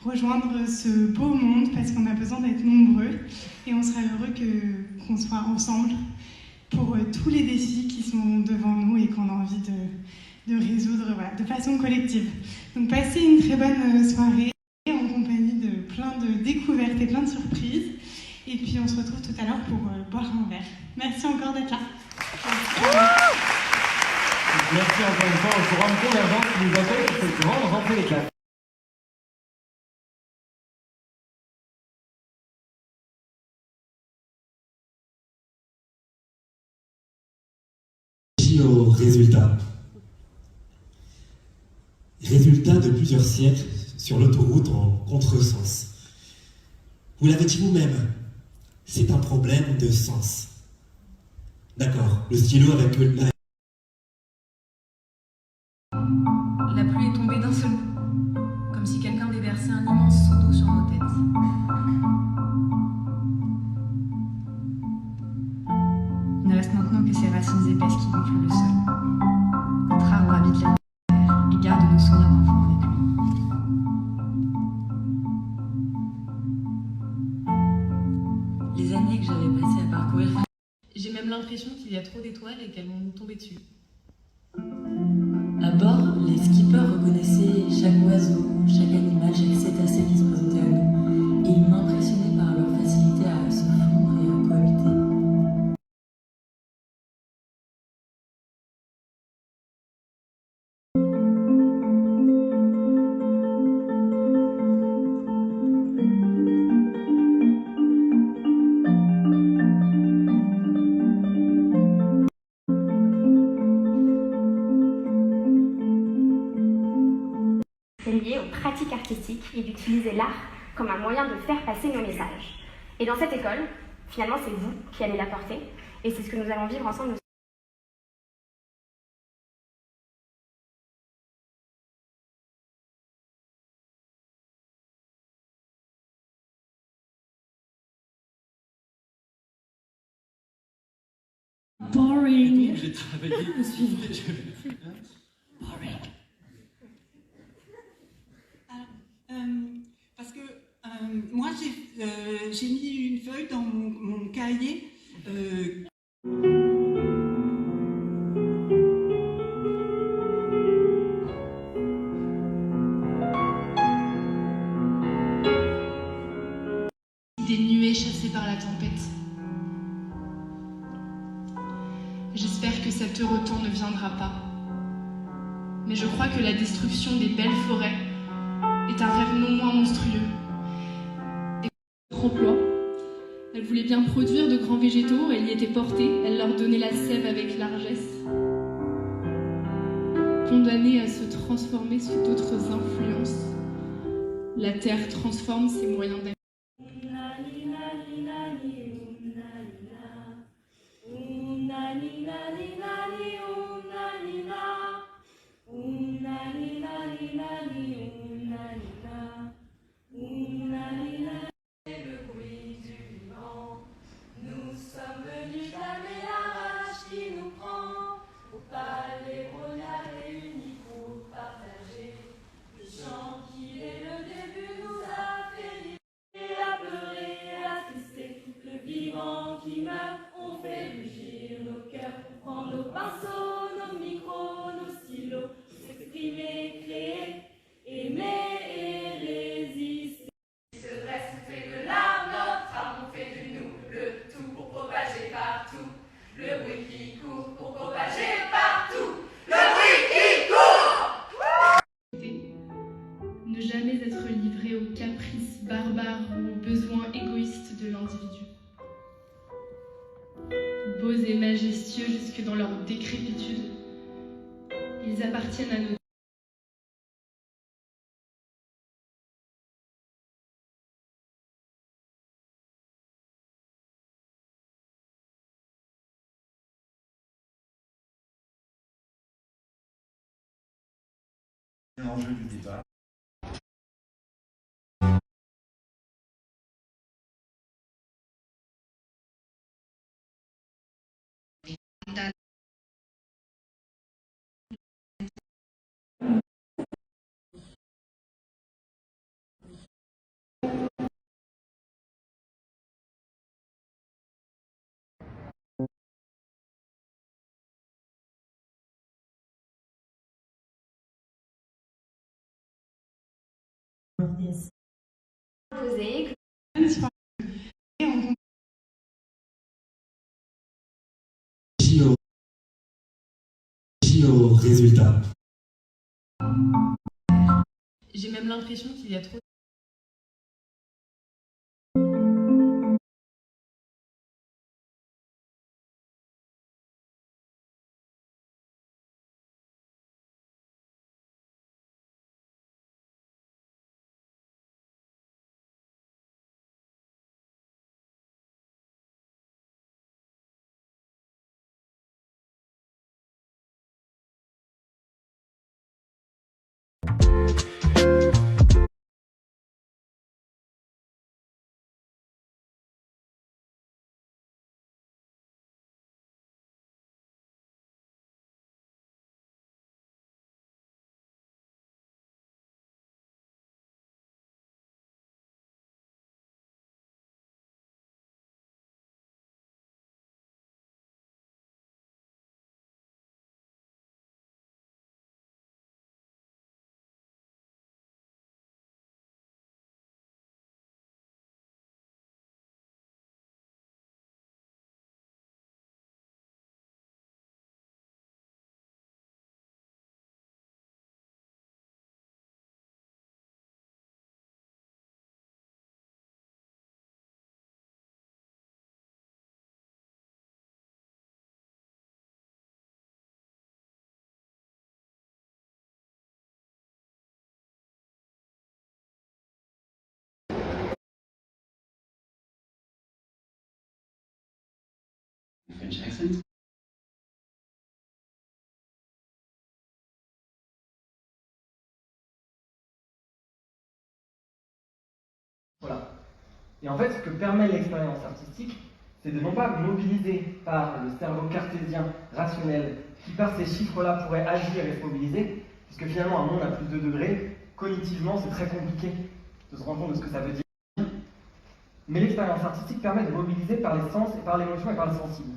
rejoindre ce beau monde parce qu'on a besoin d'être nombreux et on sera heureux qu'on soit ensemble pour tous les défis qui sont devant nous et qu'on a envie de résoudre de façon collective. Donc passez une très bonne soirée en compagnie de plein de découvertes et plein de surprises. Et puis on se retrouve tout à l'heure pour boire un verre. Merci encore d'être là. Merci encore une fois au Forum Convergence qui nous accueille pour cette grande rentrée des classes. Aux résultats. Résultats de plusieurs siècles sur l'autoroute en contresens. Vous l'avez dit vous-même, c'est un problème de sens. D'accord, le stylo avec La pluie est tombée d'un seul coup, comme si quelqu'un déversait un immense seau d'eau sur nos têtes. Il ne reste maintenant que ces racines épaisses qui gonflent le sol. Notre arbre habite la terre et garde nos souvenirs d'enfants avec lui. Les années que j'avais passées à parcourir, j'ai même l'impression qu'il y a trop d'étoiles et qu'elles vont nous tomber dessus. À bord, les skippers reconnaissaient chaque oiseau, chaque animal, chaque cétacé qui se présentait à nous. Et ils m'impressionnaient par leur facilité à se fondre et à cohabiter. C'est lié aux pratiques artistiques et d'utiliser l'art comme un moyen de faire passer nos messages. Et dans cette école, finalement, c'est vous qui allez l'apporter, et c'est ce que nous allons vivre ensemble. Boring. J'ai travaillé. Boring. Parce que moi, j'ai mis une feuille dans mon cahier. Des nuées chassées par la tempête. J'espère que cet heureux temps ne viendra pas. Mais je crois que la destruction des belles forêts est un rêve non moins monstrueux. Emploi. Elle voulait bien produire de grands végétaux, elle y était portée, elle leur donnait la sève avec largesse. Condamnée à se transformer sous d'autres influences, la terre transforme ses moyens d'être. Nous sommes venus clamer la rage qui nous prend, pour pas les brognards réunis pour partager le chant qui dès le début nous a fait rire et à pleurer et à trister. Le vivant qui meurt, on fait rugir nos cœurs, on prend nos pinceaux, nos micros, nos stylos, s'exprimer, créer, aimer et résister. Il se dresse, fait de l'art, notre âme, on fait de nous le tout pour propager partout. Le bruit qui court pour propager partout. Le bruit qui court. Ne jamais être livré aux caprices barbares ou aux besoins égoïstes de l'individu. Beaux et majestueux jusque dans leur décrépitude, ils appartiennent à nos L'enjeu du débat. Posé, et on au résultat. J'ai même l'impression qu'il y a trop French accent. Voilà. Et en fait, ce que permet l'expérience artistique, c'est de non pas mobiliser par le cerveau cartésien rationnel, qui par ces chiffres-là pourrait agir et se mobiliser, puisque finalement un monde à plus de 2 degrés, cognitivement c'est très compliqué de se rendre compte de ce que ça veut dire. Mais l'expérience artistique permet de mobiliser par les sens et par l'émotion et par le sensible.